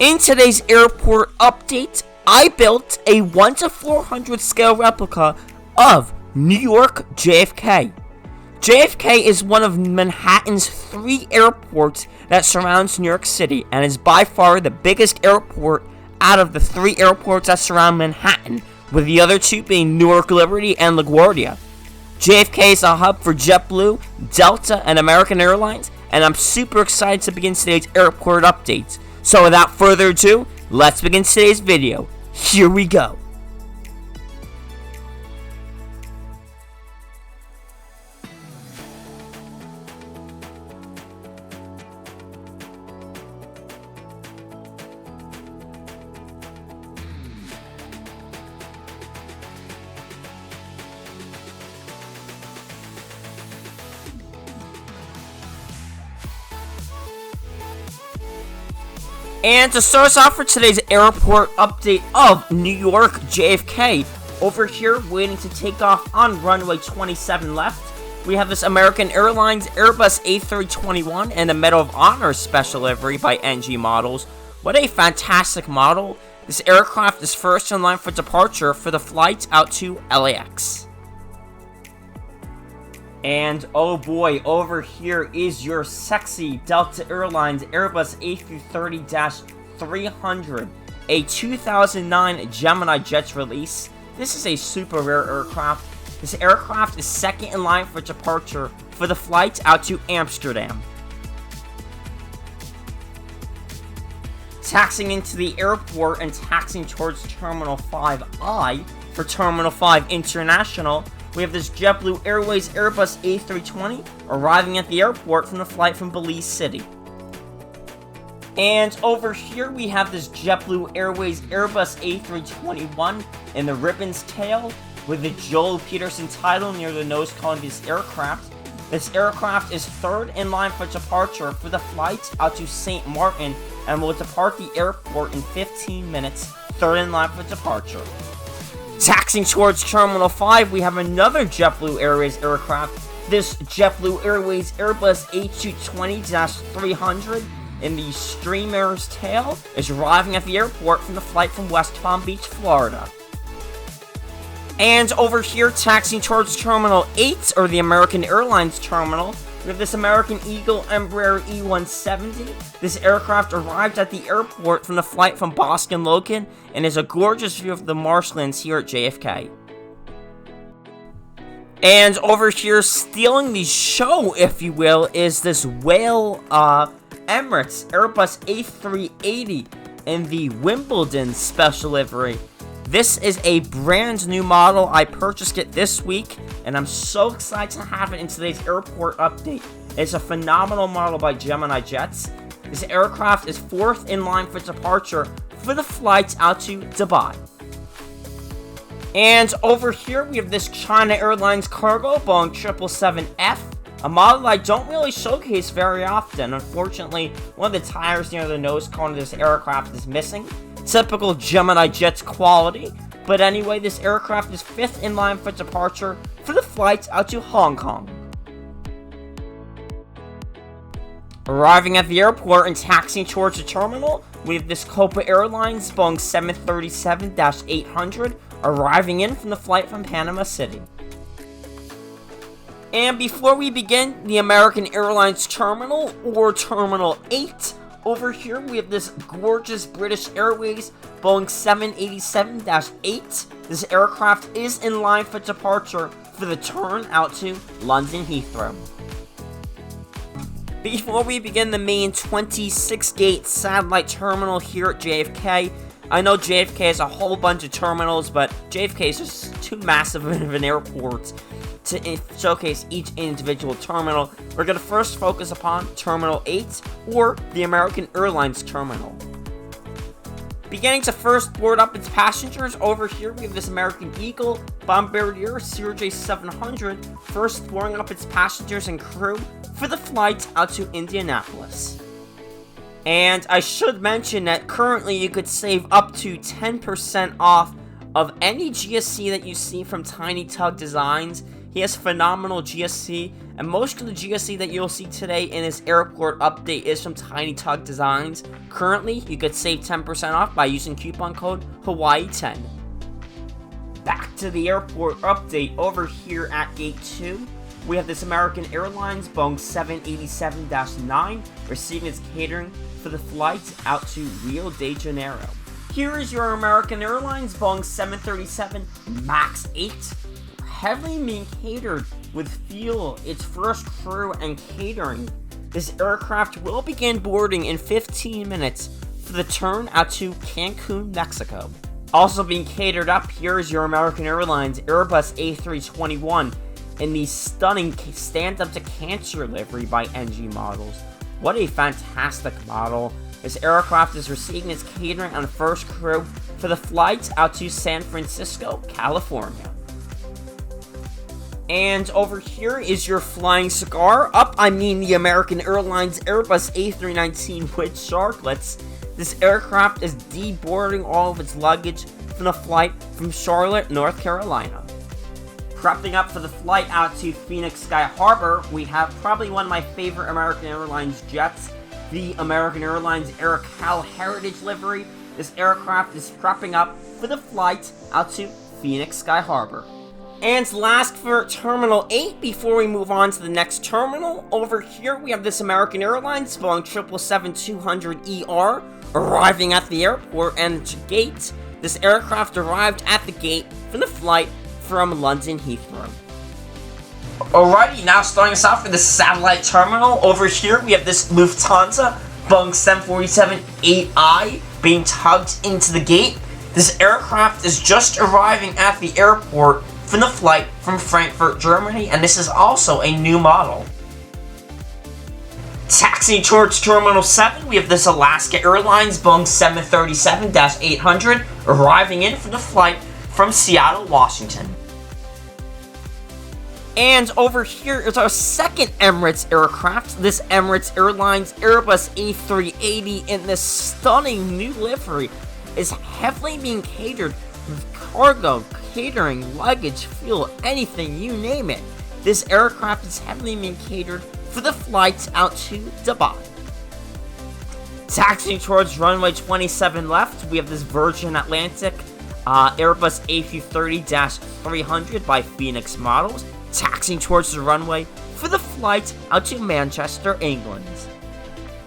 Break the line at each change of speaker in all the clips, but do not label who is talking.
In today's airport update, I built a 1 to 400 scale replica of New York JFK. JFK is one of Manhattan's 3 airports that surrounds New York City and is by far the biggest airport out of the 3 airports that surround Manhattan, with the other 2 being Newark Liberty and LaGuardia. JFK is a hub for JetBlue, Delta, and American Airlines, and I'm super excited to begin today's airport updates. So without further ado, let's begin today's video. Here we go. And to start us off for today's airport update of New York JFK, over here waiting to take off on runway 27 left, we have this American Airlines Airbus A321 and a Medal of Honor special livery by NG Models. What a fantastic model. This aircraft is first in line for departure for the flight out to LAX. And oh boy, over here is your sexy Delta Airlines Airbus A330-300, a 2009 GeminiJets release. This is a super rare aircraft. This aircraft is second in line for departure for the flight out to Amsterdam. Taxiing into the airport and taxiing towards Terminal 5I for Terminal 5 International, we have this JetBlue Airways Airbus A320 arriving at the airport from the flight from Belize City. And over here we have this JetBlue Airways Airbus A321 in the ribbon's tail with the Joel Peterson title near the nose cone of this aircraft. This aircraft is third in line for departure for the flight out to St. Martin and will depart the airport in 15 minutes, third in line for departure. Taxiing towards Terminal 5, we have another JetBlue Airways aircraft. This JetBlue Airways Airbus A220-300 in the streamer's tail is arriving at the airport from the flight from West Palm Beach, Florida. And over here, taxiing towards Terminal 8, or the American Airlines terminal, we have this American Eagle Embraer E170. This aircraft arrived at the airport from the flight from Boston Logan and is a gorgeous view of the marshlands here at JFK. And over here, stealing the show, if you will, is this Whale Emirates Airbus A380 in the Wimbledon special livery. This is a brand new model. I purchased it this week, and I'm so excited to have it in today's airport update. It's a phenomenal model by GeminiJets. This aircraft is fourth in line for departure for the flight out to Dubai. And over here, we have this China Airlines cargo Boeing 777F, a model I don't really showcase very often. Unfortunately, one of the tires near the nose cone of this aircraft is missing. Typical GeminiJets quality, but anyway, this aircraft is 5th in line for departure for the flight out to Hong Kong. Arriving at the airport and taxiing towards the terminal, we have this Copa Airlines Boeing 737-800 arriving in from the flight from Panama City. And before we begin, the American Airlines terminal, or Terminal 8, over here we have this gorgeous British Airways Boeing 787-8. This aircraft is in line for departure for the turn out to London Heathrow. Before we begin the main 26-gate satellite terminal here at JFK, I know JFK has a whole bunch of terminals, but JFK is just too massive of an airport to showcase each individual terminal. We're going to first focus upon Terminal 8, or the American Airlines terminal. Beginning to first board up its passengers, over here we have this American Eagle Bombardier CRJ700 first boarding up its passengers and crew for the flight out to Indianapolis. And I should mention that currently you could save up to 10% off of any GSC that you see from Tiny Tug Designs He has phenomenal GSC, and most of the GSC that you'll see today in his airport update is from Tiny Tug Designs. Currently, you could save 10% off by using coupon code Hawaii10. Back to the airport update over here at Gate 2. We have this American Airlines Boeing 787-9 receiving its catering for the flight out to Rio de Janeiro. Here is your American Airlines Boeing 737 MAX 8, heavily being catered with fuel, its first crew, and catering. This aircraft will begin boarding in 15 minutes for the turn out to Cancun, Mexico. Also being catered up, here is your American Airlines Airbus A321 in the stunning stand-up to cancer livery by NG Models. What a fantastic model. This aircraft is receiving its catering and first crew for the flight out to San Francisco, California. And over here is your flying cigar. The American Airlines Airbus A319 with sharklets. This aircraft is deboarding all of its luggage from the flight from Charlotte, North Carolina. Prepping up for the flight out to Phoenix Sky Harbor, we have probably one of my favorite American Airlines jets, the American Airlines Air Cal Heritage livery. This aircraft is prepping up for the flight out to Phoenix Sky Harbor. And last for Terminal 8, before we move on to the next terminal, over here we have this American Airlines Boeing 777-200ER arriving at the airport and to gate. This aircraft arrived at the gate from the flight from London Heathrow. Alrighty, now starting us off for the satellite terminal. Over here we have this Lufthansa Boeing 747-8I being tugged into the gate. This aircraft is just arriving at the airport from the flight from Frankfurt, Germany, and this is also a new model. Taxiing towards Terminal 7, we have this Alaska Airlines Boeing 737-800 arriving in for the flight from Seattle, Washington. And over here is our second Emirates aircraft, this Emirates Airlines Airbus A380 in this stunning new livery is heavily being catered with cargo, catering, luggage, fuel, anything, you name it. This aircraft is heavily being catered for the flights out to Dubai. Taxiing towards runway 27 left, we have this Virgin Atlantic Airbus A330-300 by Phoenix Models, taxiing towards the runway for the flight out to Manchester, England.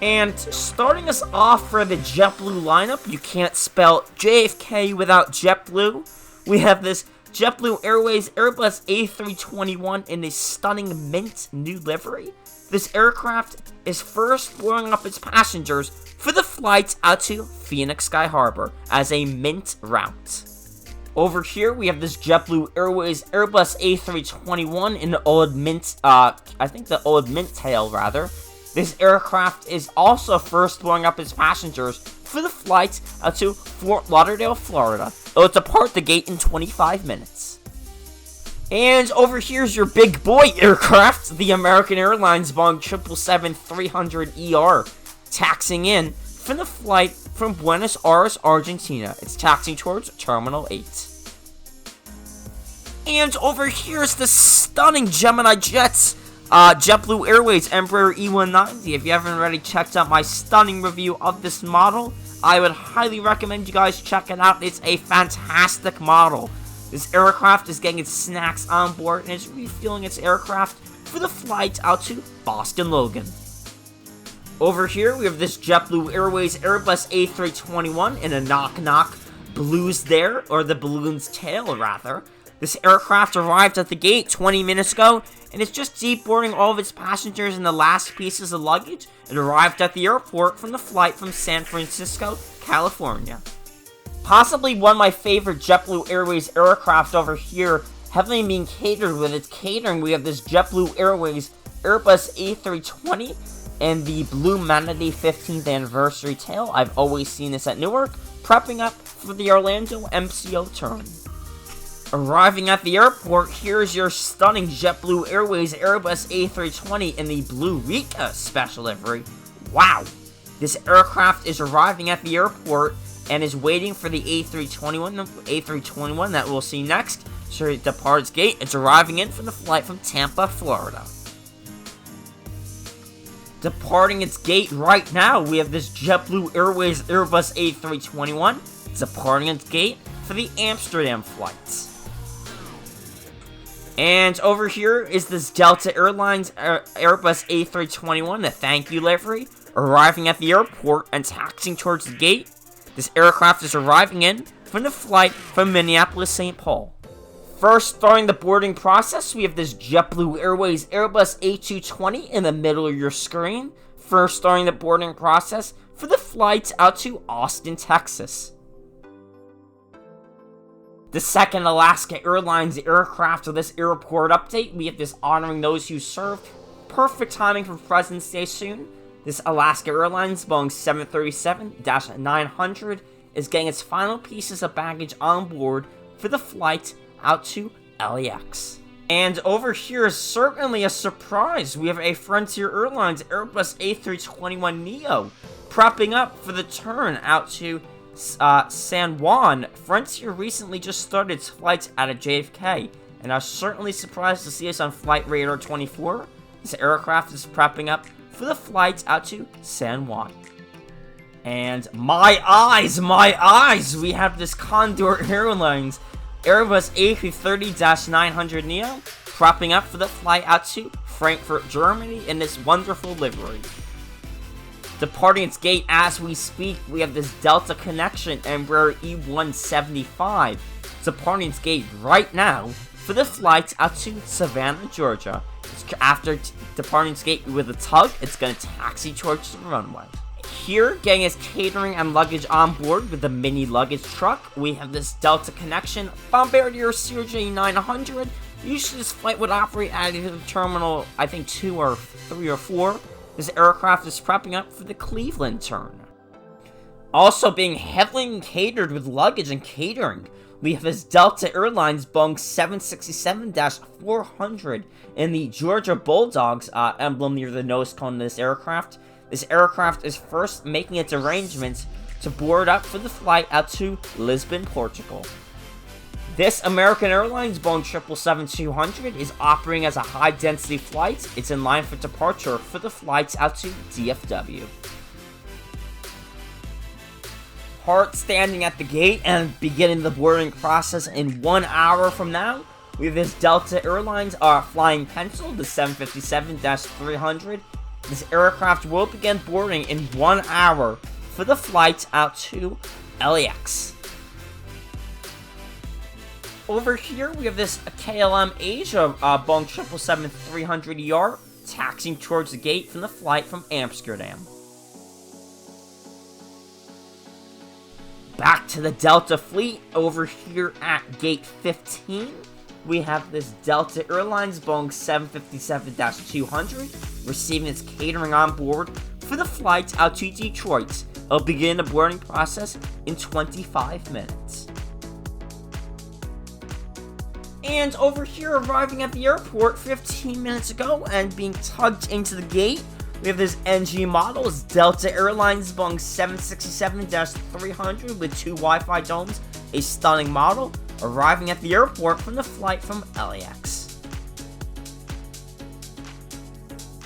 And starting us off for the JetBlue lineup, you can't spell JFK without JetBlue. We have this JetBlue Airways Airbus A321 in a stunning mint new livery. This aircraft is first boarding up its passengers for the flight out to Phoenix Sky Harbor as a mint route. Over here, we have this JetBlue Airways Airbus A321 in the old mint, the old mint tail, rather. This aircraft is also first boarding up its passengers for the flight out to Fort Lauderdale, Florida. It will depart the gate in 25 minutes. And over here's your big boy aircraft, the American Airlines Boeing 777-300ER, taxiing in for the flight from Buenos Aires, Argentina. It's taxiing towards Terminal 8. And over here's the stunning GeminiJets, JetBlue Airways Embraer E190. If you haven't already checked out my stunning review of this model, I would highly recommend you guys check it out. It's a fantastic model. This aircraft is getting its snacks on board and is refueling its aircraft for the flight out to Boston Logan. Over here, we have this JetBlue Airways Airbus A321 in a knock-knock blues there, or the balloon's tail, rather. This aircraft arrived at the gate 20 minutes ago, and it's just deboarding all of its passengers and the last pieces of luggage. It arrived at the airport from the flight from San Francisco, California. Possibly one of my favorite JetBlue Airways aircraft over here, heavily being catered with its catering. We have this JetBlue Airways Airbus A320 and the Blue Manatee 15th anniversary tail. I've always seen this at Newark, prepping up for the Orlando MCO turn. Arriving at the airport, here's your stunning JetBlue Airways Airbus A320 in the Blue Rika special livery. Wow! This aircraft is arriving at the airport and is waiting for the A321 that we'll see next departs gate. It's arriving in for the flight from Tampa, Florida. Departing its gate right now, we have this JetBlue Airways Airbus A321. It's departing its gate for the Amsterdam flights. And over here is this Delta Airlines Airbus A321, the thank you livery, arriving at the airport and taxiing towards the gate. This aircraft is arriving in from the flight from Minneapolis-St. Paul. First, starting the boarding process, we have this JetBlue Airways Airbus A220 in the middle of your screen. First, starting the boarding process for the flight out to Austin, Texas. The second Alaska Airlines aircraft of this airport update, we have this honoring those who served. Perfect timing for President's Day soon. This Alaska Airlines Boeing 737-900 is getting its final pieces of baggage on board for the flight out to LAX. And over here is certainly a surprise. We have a Frontier Airlines Airbus A321neo prepping up for the turn out to San Juan. Frontier recently just started its flights out of JFK, and I was certainly surprised to see us on Flight Radar 24. This aircraft is prepping up for the flight out to San Juan. And my eyes, we have this Condor Airlines Airbus A330-900neo prepping up for the flight out to Frankfurt, Germany in this wonderful livery. Departing its gate as we speak, we have this Delta Connection Embraer E175 departing its gate right now for the flight out to Savannah, Georgia. After departing its gate with a tug, it's going to taxi towards the runway. Here, getting its catering and luggage on board with the mini luggage truck, we have this Delta Connection Bombardier CRJ900. Usually this flight would operate at either terminal, I think 2 or 3 or 4. This aircraft is prepping up for the Cleveland turn. Also being heavily catered with luggage and catering, we have this Delta Airlines Boeing 767-400 in the Georgia Bulldogs emblem near the nose cone of this aircraft. This aircraft is first making its arrangements to board up for the flight out to Lisbon, Portugal. This American Airlines Boeing 777-200 is operating as a high-density flight. It's in line for departure for the flights out to DFW. Heart standing at the gate and beginning the boarding process in 1 hour from now. We have this Delta Airlines Flying Pencil, the 757-300. This aircraft will begin boarding in 1 hour for the flight out to LAX. Over here, we have this KLM Asia Boeing 777-300ER taxiing towards the gate from the flight from Amsterdam. Back to the Delta fleet. Over here at gate 15, we have this Delta Airlines Boeing 757-200 receiving its catering on board for the flight out to Detroit. It'll begin the boarding process in 25 minutes. And over here, arriving at the airport 15 minutes ago and being tugged into the gate, we have this NG model, it's Delta Airlines Boeing 767-300 with 2 Wi-Fi domes, a stunning model, arriving at the airport from the flight from LAX.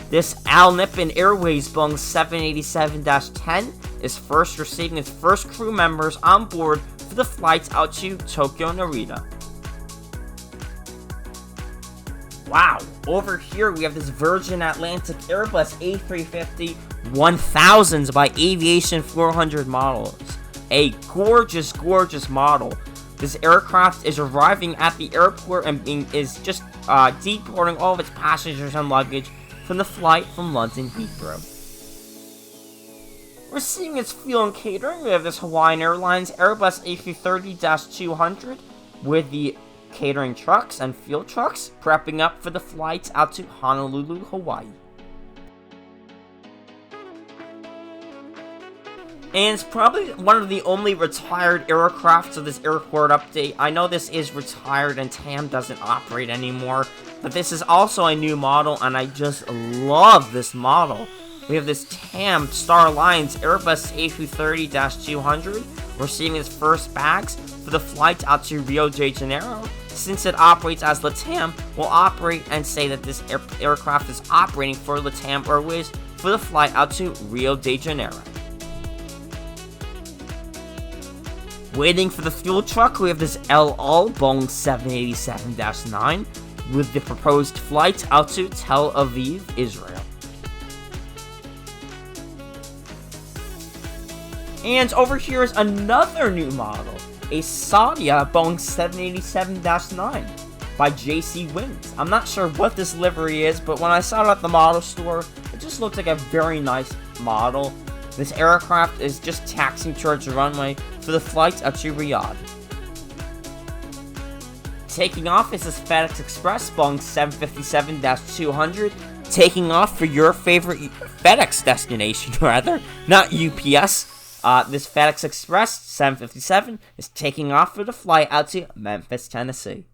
This Al Nippon Airways Boeing 787-10 is first receiving its first crew members on board for the flight out to Tokyo Narita. Wow, over here we have this Virgin Atlantic Airbus A350-1000s by Aviation 400 models. A gorgeous, gorgeous model. This aircraft is arriving at the airport and is just deporting all of its passengers and luggage from the flight from London Heathrow. Receiving its fuel and catering, we have this Hawaiian Airlines Airbus A330-200 with the catering trucks and fuel trucks prepping up for the flight out to Honolulu, Hawaii. And it's probably one of the only retired aircrafts of this airport update. I know this is retired and TAM doesn't operate anymore, but this is also a new model and I just love this model. We have this TAM Star Alliance Airbus A330-200 receiving its first bags for the flight out to Rio de Janeiro. since it operates as LATAM, will operate and say that this aircraft is operating for LATAM Airways for the flight out to Rio de Janeiro. Waiting for the fuel truck, we have this El Al Boeing 787-9 with the proposed flight out to Tel Aviv, Israel. And over here is another new model, a Saudia Boeing 787-9 by JC Wings. I'm not sure what this livery is, but when I saw it at the model store, it just looked like a very nice model. This aircraft is just taxiing towards the runway for the flight out to Riyadh. Taking off is this FedEx Express Boeing 757-200, taking off for your favorite FedEx destination, rather, not UPS. This FedEx Express 757 is taking off for the flight out to Memphis, Tennessee.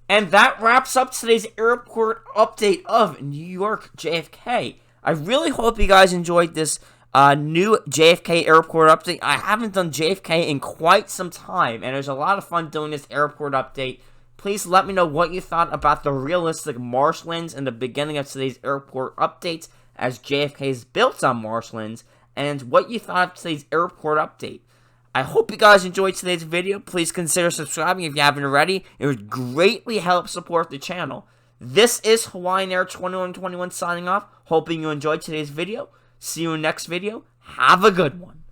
And that wraps up today's airport update of New York JFK. I really hope you guys enjoyed this new JFK airport update. I haven't done JFK in quite some time, and it was a lot of fun doing this airport update. Please let me know what you thought about the realistic marshlands in the beginning of today's airport update, as JFK is built on marshlands, and what you thought of today's airport update. I hope you guys enjoyed today's video. Please consider subscribing if you haven't already. It would greatly help support the channel. This is Hawaiian Air 2121 signing off. Hoping you enjoyed today's video. See you in the next video. Have a good one.